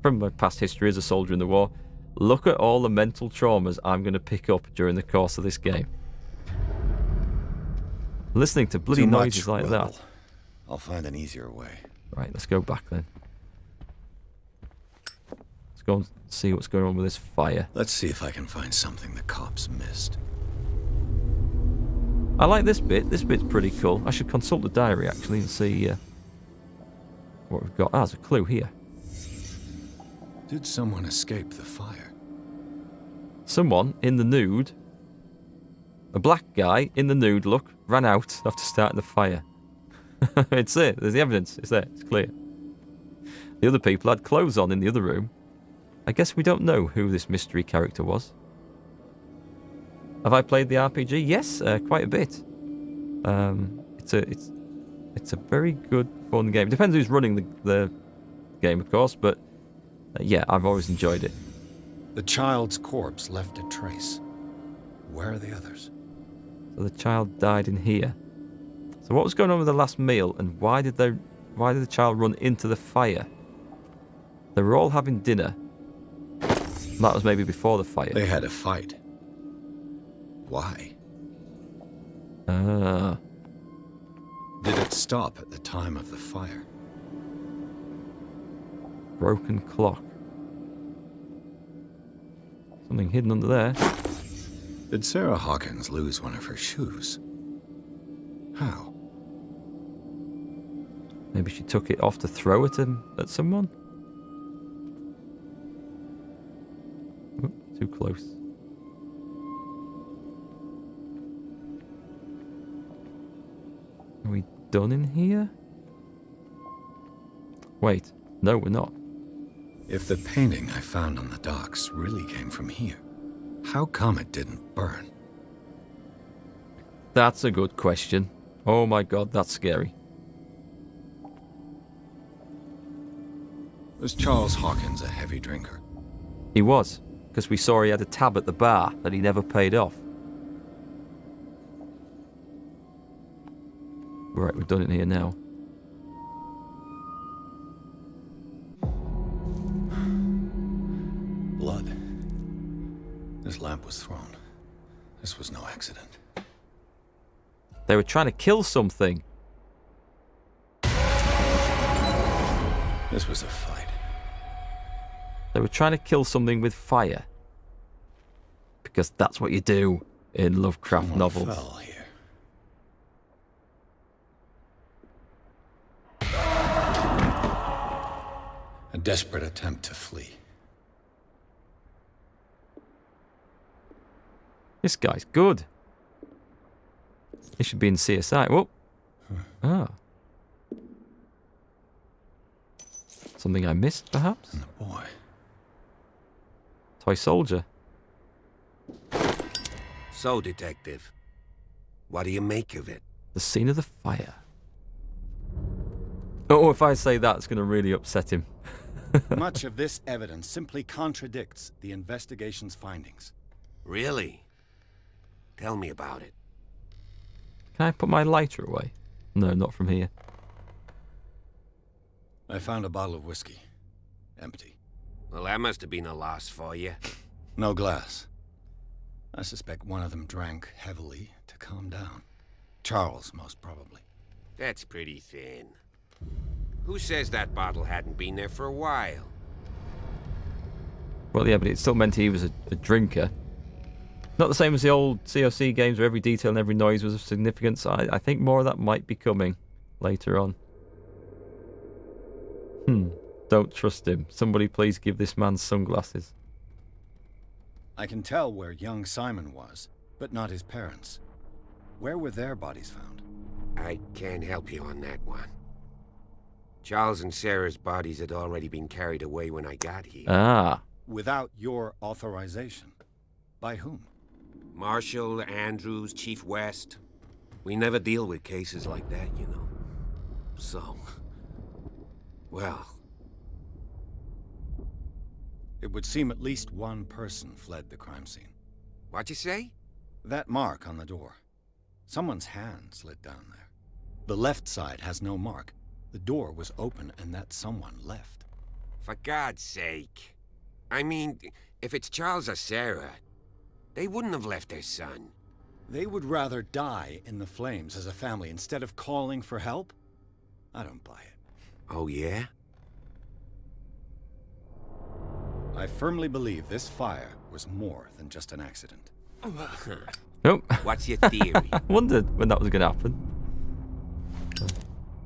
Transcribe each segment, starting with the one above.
from my past history as a soldier in the war, look at all the mental traumas I'm going to pick up during the course of this game. Listening to bloody noises like that. I'll find an easier way. Right, let's go back then. Let's go and see what's going on with this fire. Let's see if I can find something the cops missed. I like this bit. This bit's pretty cool. I should consult the diary, actually, and see what we've got. Ah, there's a clue here. Did someone escape the fire? Someone in the nude, a black guy in the nude, look, ran out after starting the fire. It's it. There's the evidence. It's there. It's clear. The other people had clothes on in the other room. I guess we don't know who this mystery character was. Have I played the RPG? Yes, quite a bit. It's a very good, fun game. Depends who's running the game, of course, but yeah, I've always enjoyed it. The child's corpse left a trace. Where are the others? So the child died in here. So what was going on with the last meal, and why did the child run into the fire? They were all having dinner. That was maybe before the fire. They had a fight. Why? Did it stop at the time of the fire? Broken clock. Something hidden under there. Did Sarah Hawkins lose one of her shoes? How? Maybe she took it off to throw it at someone? Ooh, too close. Are we done in here? Wait, no, we're not. If the painting I found on the docks really came from here, how come it didn't burn? That's a good question. Oh my god, that's scary. Was Charles Hawkins a heavy drinker? He was, because we saw he had a tab at the bar that he never paid off. Right, we're done in here now. Blood. This lamp was thrown. This was no accident. They were trying to kill something. This was a fight. They were trying to kill something with fire. Because that's what you do in Lovecraft Someone novels. fell here. A desperate attempt to flee. This guy's good. He should be in CSI. Whoa. Ah. Something I missed, perhaps? And the boy. Toy soldier. So, Detective, what do you make of it? The scene of the fire. Oh, if I say that, it's going to really upset him. Much of this evidence simply contradicts the investigation's findings. Really? Tell me about it. Can I put my lighter away? No, not from here. I found a bottle of whiskey. Empty. Well, that must have been a loss for you. No glass. I suspect one of them drank heavily to calm down. Charles, most probably. That's pretty thin. Who says that bottle hadn't been there for a while? Well, yeah, but it still meant he was a drinker. Not the same as the old COC games where every detail and every noise was of significance. I think more of that might be coming later on. Don't trust him. Somebody please give this man sunglasses. I can tell where young Simon was, but not his parents. Where were their bodies found? I can't help you on that one. Charles and Sarah's bodies had already been carried away when I got here. Ah. Without your authorization. By whom? Marshall, Andrews, Chief West. We never deal with cases like that, you know. So... well... It would seem at least one person fled the crime scene. What'd you say? That mark on the door. Someone's hand slid down there. The left side has no mark. The door was open and that someone left. For God's sake. I mean, if it's Charles or Sarah, they wouldn't have left their son. They would rather die in the flames as a family instead of calling for help? I don't buy it. Oh, yeah? I firmly believe this fire was more than just an accident. Nope. What's your theory? I wondered when that was going to happen.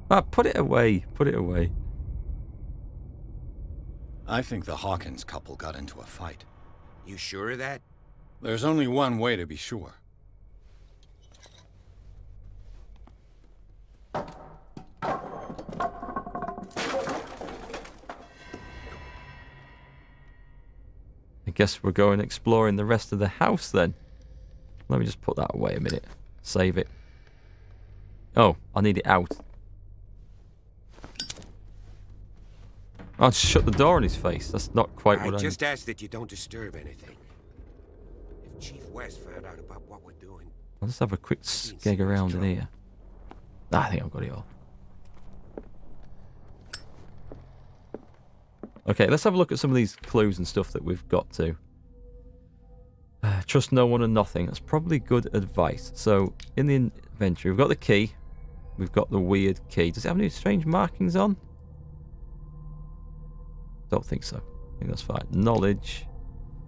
Ah, put it away. Put it away. I think the Hawkins couple got into a fight. You sure of that? There's only one way to be sure. I guess we're going exploring the rest of the house then. Let me just put that away a minute. Save it. Oh, I need it out. I'll just shut the door in his face. That's not quite what I just ask that you don't disturb anything. If Chief West found out about what we're doing... I'll just have a quick skeg around in here. I think I've got it all. Okay, let's have a look at some of these clues and stuff that we've got to. Trust no one and nothing. That's probably good advice. So, in the inventory, we've got the key. We've got the weird key. Does it have any strange markings on? Don't think so. I think that's fine. Knowledge.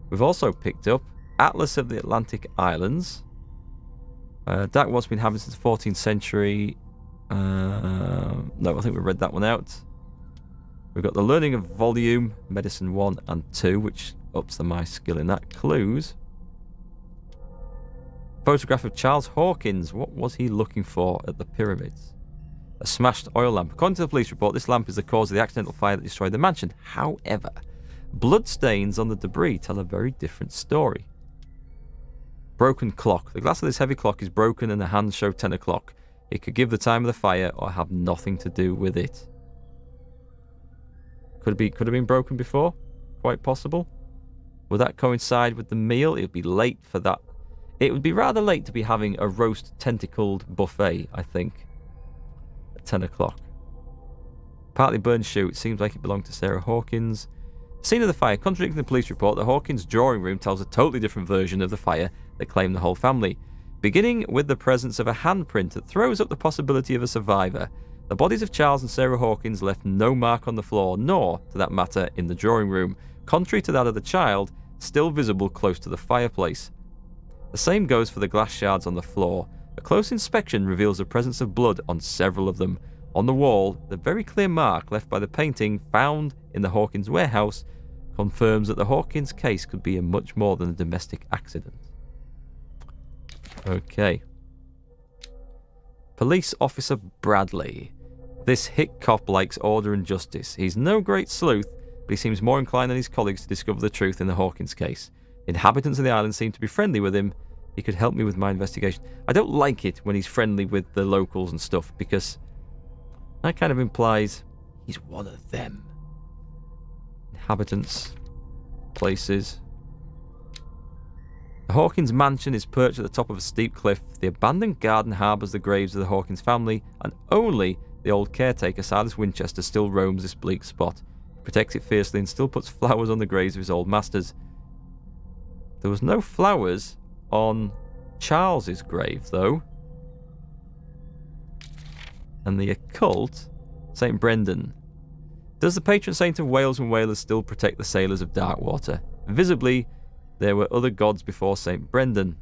We've also picked up Atlas of the Atlantic Islands. That one's been having since the 14th century. No, I think we read that one out. We've got the Learning of Volume, Medicine 1 and 2, which ups my skill in that. Clues. Photograph of Charles Hawkins. What was he looking for at the pyramids? A smashed oil lamp. According to the police report, this lamp is the cause of the accidental fire that destroyed the mansion. However, blood stains on the debris tell a very different story. Broken clock. The glass of this heavy clock is broken and the hands show 10 o'clock. It could give the time of the fire or have nothing to do with it. Could have been broken before. Quite possible. Would that coincide with the meal? It would be late for that. It would be rather late to be having a roast tentacled buffet, I think. 10 o'clock. Partly burned shoe. It seems like it belonged to Sarah Hawkins. Scene of the fire. Contradicting the police report, the Hawkins drawing room tells a totally different version of the fire that claimed the whole family. Beginning with the presence of a handprint that throws up the possibility of a survivor. The bodies of Charles and Sarah Hawkins left no mark on the floor, nor, to that matter, in the drawing room. Contrary to that of the child, still visible close to the fireplace. The same goes for the glass shards on the floor. A close inspection reveals the presence of blood on several of them. On the wall, the very clear mark left by the painting found in the Hawkins warehouse confirms that the Hawkins case could be a much more than a domestic accident. Okay. Police Officer Bradley. This hick cop likes order and justice. He's no great sleuth, but he seems more inclined than his colleagues to discover the truth in the Hawkins case. The inhabitants of the island seem to be friendly with him. He could help me with my investigation. I don't like it when he's friendly with the locals and stuff, because that kind of implies he's one of them. Inhabitants. Places. The Hawkins mansion is perched at the top of a steep cliff. The abandoned garden harbours the graves of the Hawkins family, and only the old caretaker, Silas Winchester, still roams this bleak spot. He protects it fiercely and still puts flowers on the graves of his old masters. There was no flowers on Charles's grave, though. And the occult, St. Brendan. Does the patron saint of whales and whalers still protect the sailors of Darkwater? Visibly, there were other gods before St. Brendan,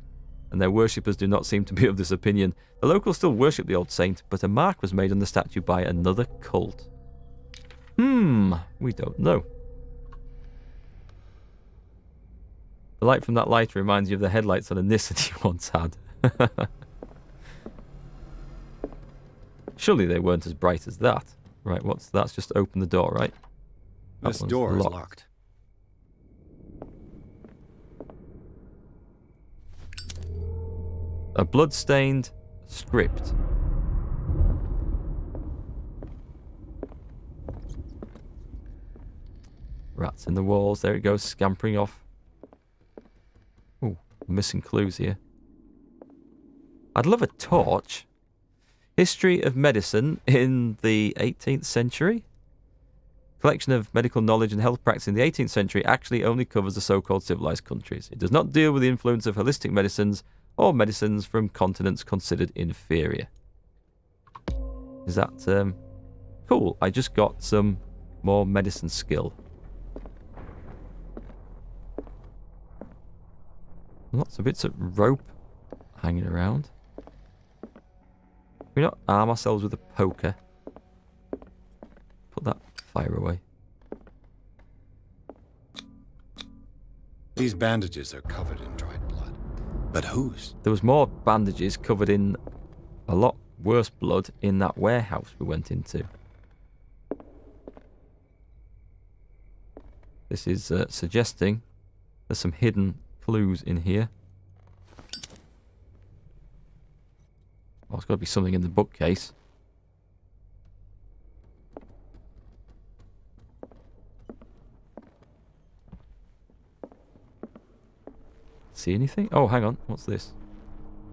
and their worshippers do not seem to be of this opinion. The locals still worship the old saint, but a mark was made on the statue by another cult. We don't know. The light from that lighter reminds you of the headlights on a Nissan you once had. Surely they weren't as bright as that. Right, that's just open the door, right? This door is locked. A blood-stained script. Rats in the walls. There it goes, scampering off. Ooh, missing clues here. I'd love a torch. History of medicine in the 18th century. collection of medical knowledge and health practice in the 18th century actually only covers the so-called civilized countries. It does not deal with the influence of holistic medicines or medicines from continents considered inferior. Is that cool? I just got some more medicine skill. Lots of bits of rope hanging around. Can we not arm ourselves with a poker? Put that fire away. These bandages are covered in dried blood. But whose? There was more bandages covered in a lot worse blood in that warehouse we went into. This is suggesting there's some hidden clues in here. Oh, there's got to be something in the bookcase. See anything? Oh, hang on. What's this?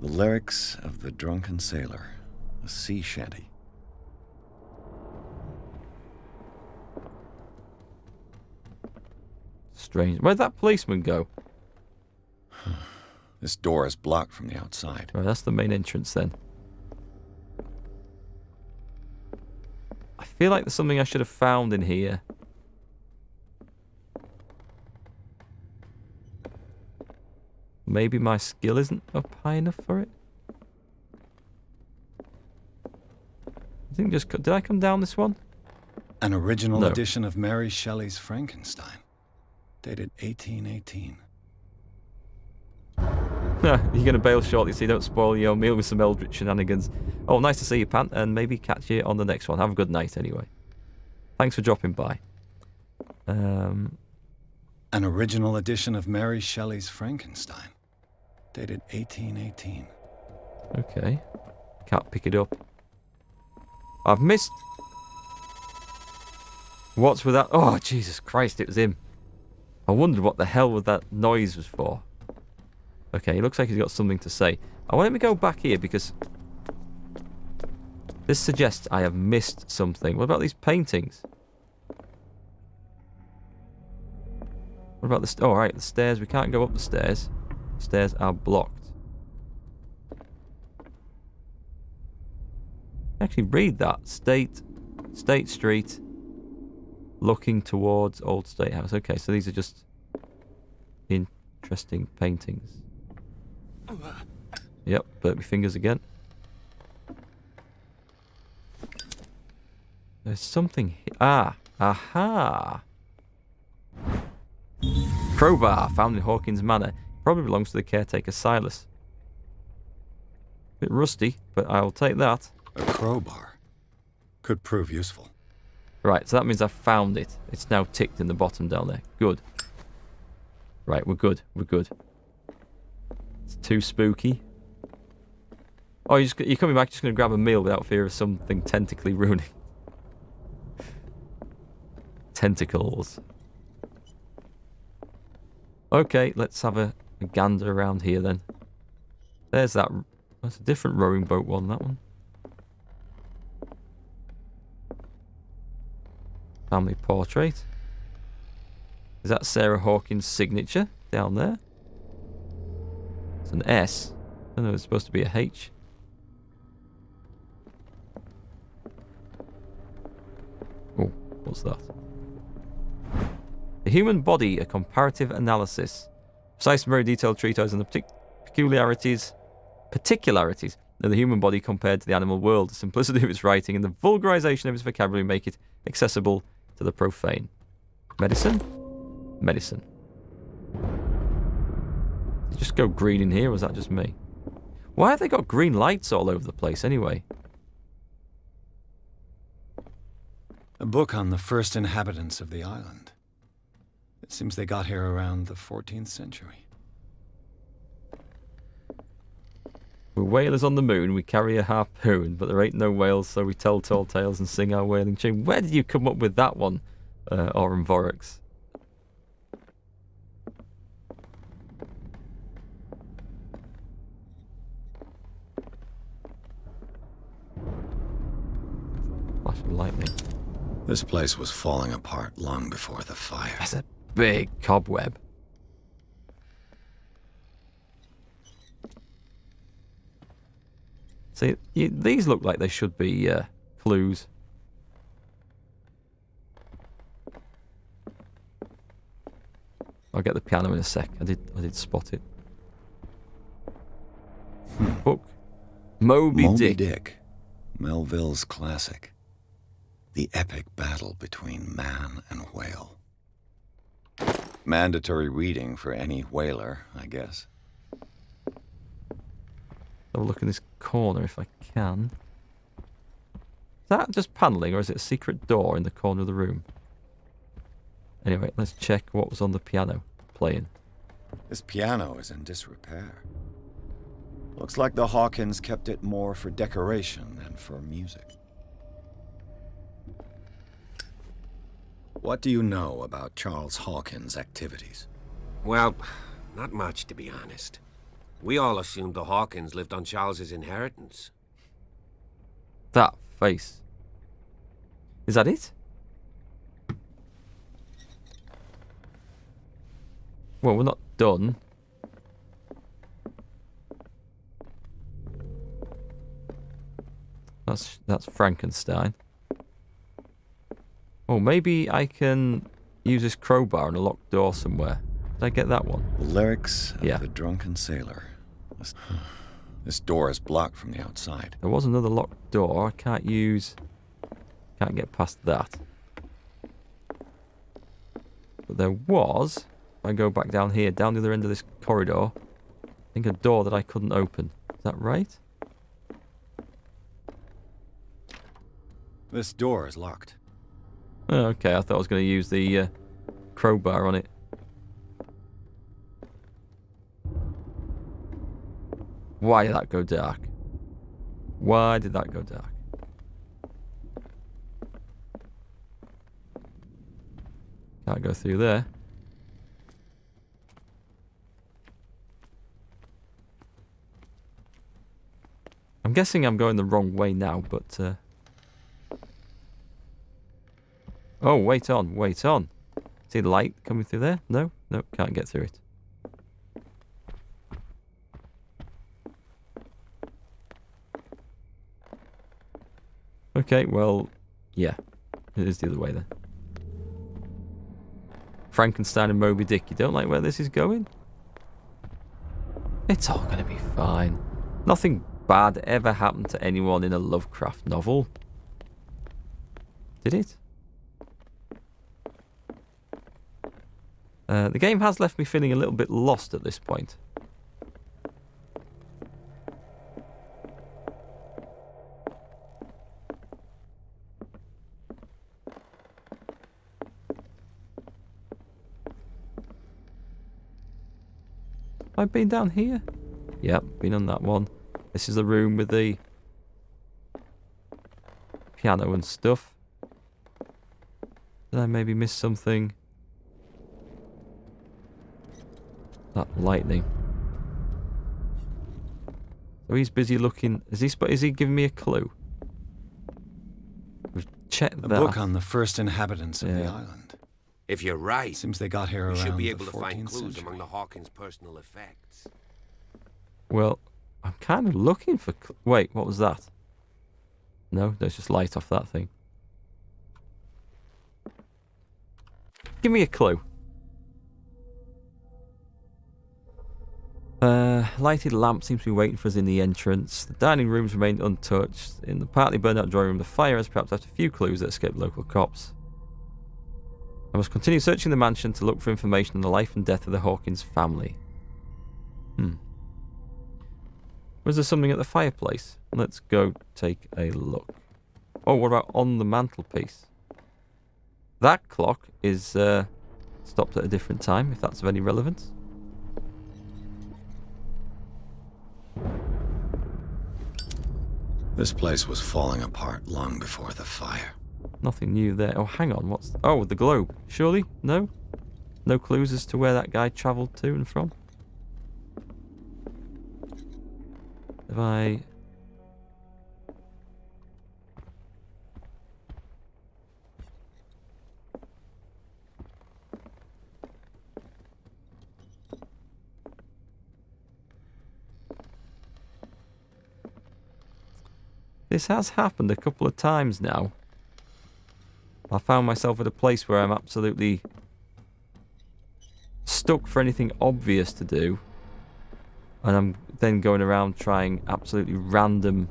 The lyrics of the drunken sailor. A sea shanty. Strange. Where'd that policeman go? This door is blocked from the outside. Right, that's the main entrance then. I feel like there's something I should have found in here. Maybe my skill isn't up high enough for it? I think just... Did I come down this one? An original No. edition of Mary Shelley's Frankenstein. Dated 1818. You're going to bail shortly so you don't spoil your meal with some eldritch shenanigans. Oh, nice to see you, Pant, and maybe catch you on the next one. Have a good night anyway. Thanks for dropping by. An original edition of Mary Shelley's Frankenstein. Dated 1818. Okay. Can't pick it up. I've missed... What's with that? Oh, Jesus Christ, it was him. I wondered what the hell that noise was for. Okay, it looks like he's got something to say. I want him to go back here because... This suggests I have missed something. What about these paintings? What about the... Oh, right, the stairs. We can't go up the stairs. The stairs are blocked. Actually, read that. State Street, looking towards Old State House. Okay, so these are just interesting paintings. Yep, burnt my fingers again. There's something here. Ah, aha. Crowbar found in Hawkins Manor. Probably belongs to the caretaker Silas. Bit rusty, but I'll take that. A crowbar. Could prove useful. Right, so that means I found it. It's now ticked in the bottom down there. Good. Right, we're good. We're good. It's too spooky. Oh, you're coming back just going to grab a meal without fear of something tentacly ruining. Tentacles. Okay, let's have a gander around here then. There's that. That's a different rowing boat one, that one. Family portrait. Is that Sarah Hawkins' signature down there? It's an S. I don't know, it's supposed to be a H. Oh, what's that? The Human Body, a comparative analysis. Precise and very detailed treatise on the particularities of the human body compared to the animal world. The simplicity of its writing and the vulgarization of its vocabulary make it accessible to the profane. Medicine? Medicine. Did it just go green in here, or was that just me? Why have they got green lights all over the place anyway? A book on the first inhabitants of the island. It seems they got here around the 14th century. We're whalers on the moon, we carry a harpoon, but there ain't no whales, so we tell tall tales and sing our whaling tune. Where did you come up with that one, Oren Vorax? Flash of lightning. This place was falling apart long before the fire. That's a big cobweb. See, these look like they should be clues. I'll get the piano in a sec. I did spot it. Book. Moby Dick. Melville's classic. The epic battle between man and whale. Mandatory reading for any whaler, I guess. Have a look in this corner if I can. Is that just paneling or is it a secret door in the corner of the room? Anyway, let's check what was on the piano playing. This piano is in disrepair. Looks like the Hawkins kept it more for decoration than for music. What do you know about Charles Hawkins' activities? Well, not much, to be honest. We all assumed the Hawkins lived on Charles's inheritance. That face. Is that it? Well, we're not done. That's Frankenstein. Oh, maybe I can use this crowbar on a locked door somewhere. Did I get that one? The lyrics of Yeah. The Drunken Sailor. This door is blocked from the outside. There was another locked door. I can't get past that. But there was, if I go back down here, down the other end of this corridor, I think a door that I couldn't open. Is that right? This door is locked. Oh, okay, I thought I was going to use the crowbar on it. Why did that go dark? Why did that go dark? Can't go through there. I'm guessing I'm going the wrong way now, but... Oh, wait on, wait on. See the light coming through there? No? No, can't get through it. Okay, well, yeah. It is the other way then. Frankenstein and Moby Dick, you don't like where this is going? It's all going to be fine. Nothing bad ever happened to anyone in a Lovecraft novel. Did it? The game has left me feeling a little bit lost at this point. I've been down here? Yep, been on that one. This is the room with the piano and stuff. Did I maybe miss something? That lightning. So he's busy looking. Is he giving me a clue? We've checked that. A book on the first inhabitants of the island. If you're right, Seems they got here we around should be the able to find 14th clues century. among the Hawkins' personal effects. Well, I'm kind of looking for... Wait, what was that? No, there's just light off that thing. Give me a clue. Lighted lamp seems to be waiting for us in the entrance. The dining rooms remain untouched. In the partly burned out drawing room, the fire has perhaps left a few clues that escaped local cops. I must continue searching the mansion to look for information on the life and death of the Hawkins family. Was there something at the fireplace? Let's go take a look. Oh, what about on the mantelpiece? That clock is stopped at a different time, if that's of any relevance. This place was falling apart long before the fire. Nothing new there. Oh, hang on. What's... Oh, the globe. Surely? No? No clues as to where that guy travelled to and from? Have I... This has happened a couple of times now. I found myself at a place where I'm absolutely stuck for anything obvious to do. And I'm then going around trying absolutely random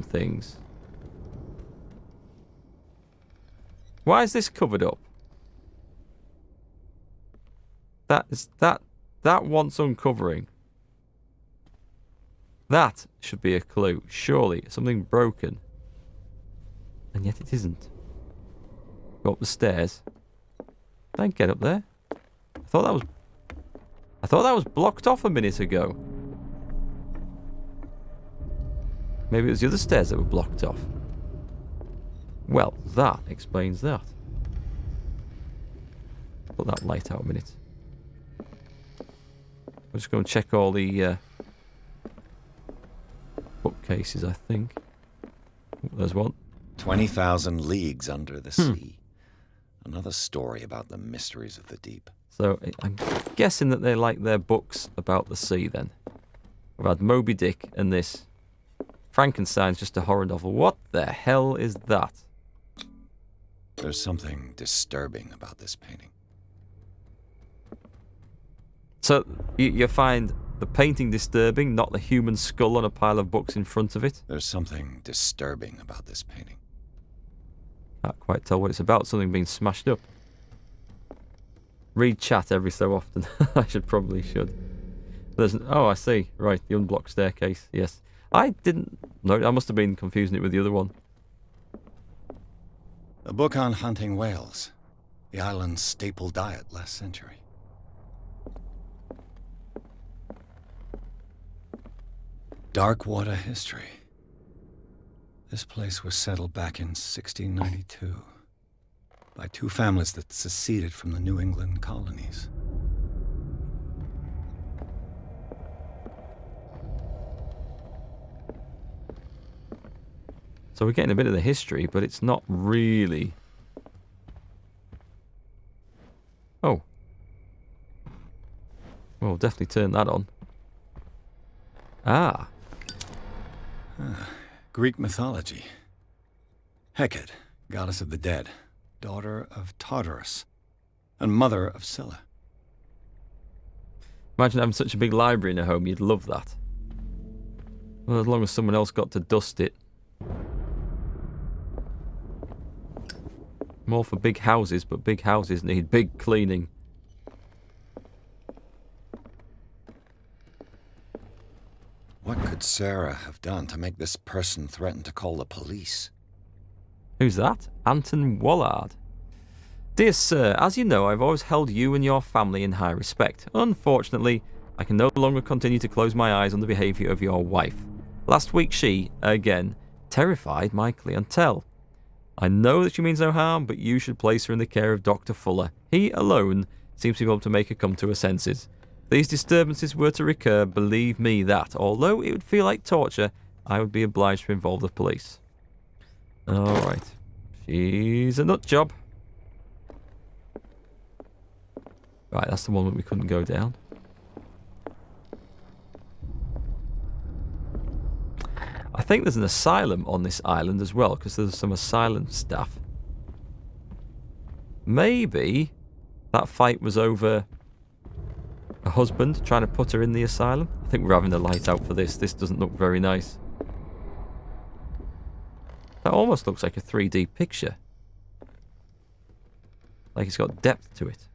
things. Why is this covered up? That wants uncovering. That should be a clue. Surely. Something broken. And yet it isn't. Go up the stairs. Don't get up there. I thought that was blocked off a minute ago. Maybe it was the other stairs that were blocked off. Well, that explains that. Put that light out a minute. I'll just go and check all the bookcases, I think. Oh, there's one. 20,000 leagues under the sea. Another story about the mysteries of the deep. So I'm guessing that they like their books about the sea then. I've had Moby Dick and this. Frankenstein's just a horror novel. What the hell is that? There's something disturbing about this painting. So you find the painting disturbing, not the human skull on a pile of books in front of it? There's something disturbing about this painting. Can't quite tell what it's about. Something being smashed up. Read chat every so often. I probably should. Oh, I see. Right, the unblocked staircase. Yes. I didn't... No, I must have been confusing it with the other one. A book on hunting whales. The island's staple diet last century. Dark water history. This place was settled back in 1692 by two families that seceded from the New England colonies. So we're getting a bit of the history, but it's not really... Oh. Well, definitely turn that on. Ah. Greek mythology. Hecate, goddess of the dead, daughter of Tartarus, and mother of Scylla. Imagine having such a big library in a home, you'd love that. Well, as long as someone else got to dust it. I'm all for big houses, but big houses need big cleaning. What could Sarah have done to make this person threaten to call the police? Who's that? Anton Wallard. Dear sir, as you know, I've always held you and your family in high respect. Unfortunately, I can no longer continue to close my eyes on the behaviour of your wife. Last week she, again, terrified my clientele. I know that she means no harm, but you should place her in the care of Dr. Fuller. He alone seems to be able to make her come to her senses. If these disturbances were to recur, believe me that, although it would feel like torture, I would be obliged to involve the police. Alright. She's a nut job. Right, that's the one that we couldn't go down. I think there's an asylum on this island as well, because there's some asylum staff. Maybe that fight was over a husband trying to put her in the asylum. I think we're having the light out for this. This doesn't look very nice. That almost looks like a 3D picture. Like it's got depth to it.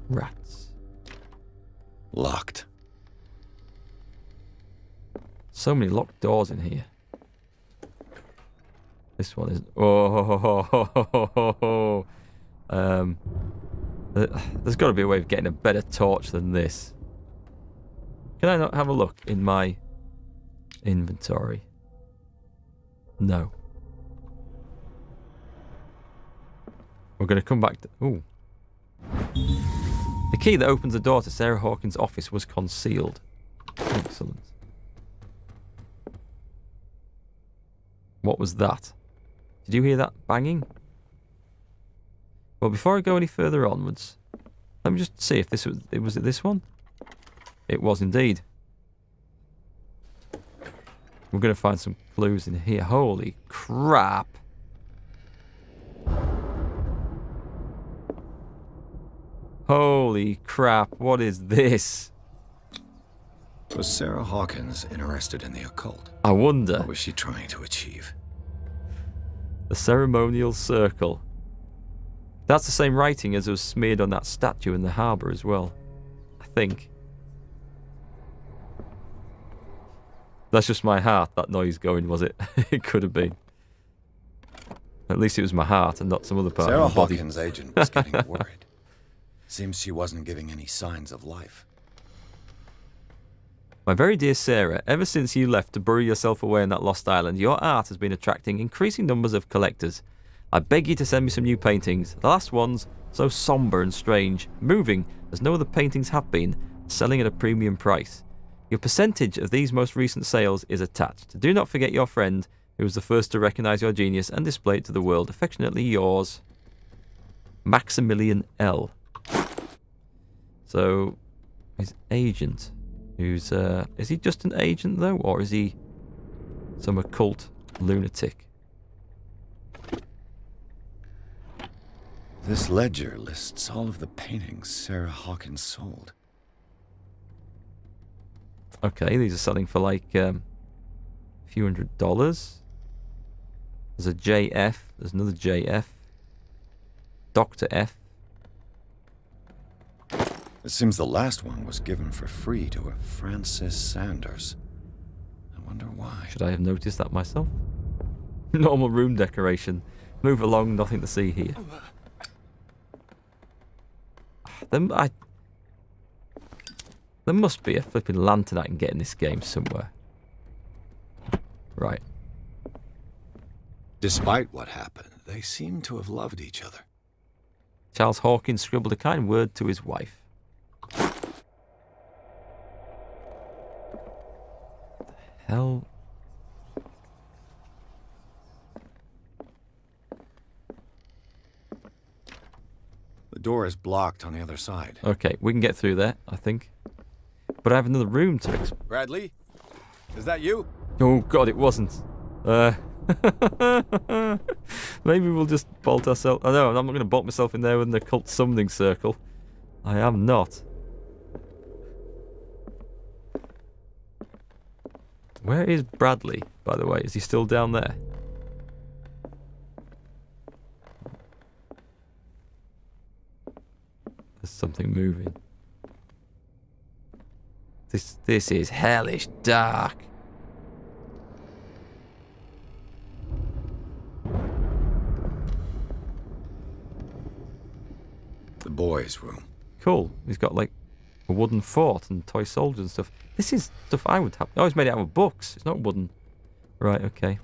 Rats. Locked. So many locked doors in here. This one is... Oh. There's got to be a way of getting a better torch than this. Can I not have a look in my inventory? No. We're going to come back to... Ooh. The key that opens the door to Sarah Hawkins' office was concealed. Excellent. What was that? Did you hear that banging? Well, before I go any further onwards, let me just see if this was it this one? It was indeed. We're going to find some clues in here. Holy crap. Holy crap, what is this? Was Sarah Hawkins interested in the occult? I wonder. What was she trying to achieve? The ceremonial circle. That's the same writing as was smeared on that statue in the harbour as well. I think. That's just my heart, that noise going, was it? It could have been. At least it was my heart and not some other part Sarah of my body. Hawkins' agent was getting worried. Seems she wasn't giving any signs of life. My very dear Sarah, ever since you left to bury yourself away on that lost island, your art has been attracting increasing numbers of collectors. I beg you to send me some new paintings. The last ones, so sombre and strange, moving as no other paintings have been, selling at a premium price. Your percentage of these most recent sales is attached. Do not forget your friend, who was the first to recognise your genius and display it to the world. Affectionately yours, Maximilian L. So, his agent, who's, is he just an agent though, or is he some occult lunatic? This ledger lists all of the paintings Sarah Hawkins sold. Okay, these are selling for like a few $100. There's a JF, there's another JF, Dr. F. It seems the last one was given for free to a Francis Sanders. I wonder why. Should I have noticed that myself? Normal room decoration. Move along, nothing to see here. There must be a flipping lantern I can get in this game somewhere. Right. Despite what happened, they seem to have loved each other. Charles Hawkins scribbled a kind word to his wife. The hell? The door is blocked on the other side. Okay, we can get through there, I think. But I have another room to explore. Bradley? Is that you? Oh god, it wasn't. Maybe we'll just bolt ourselves. Oh no, I'm not going to bolt myself in there with an occult summoning circle. I am not. Where is Bradley, by the way? Is he still down there? There's something moving. This is hellish dark. The boys' room. Cool. He's got like a wooden fort and toy soldiers and stuff. This is stuff I would have. Oh, it's made out of books. It's not wooden. Right, okay.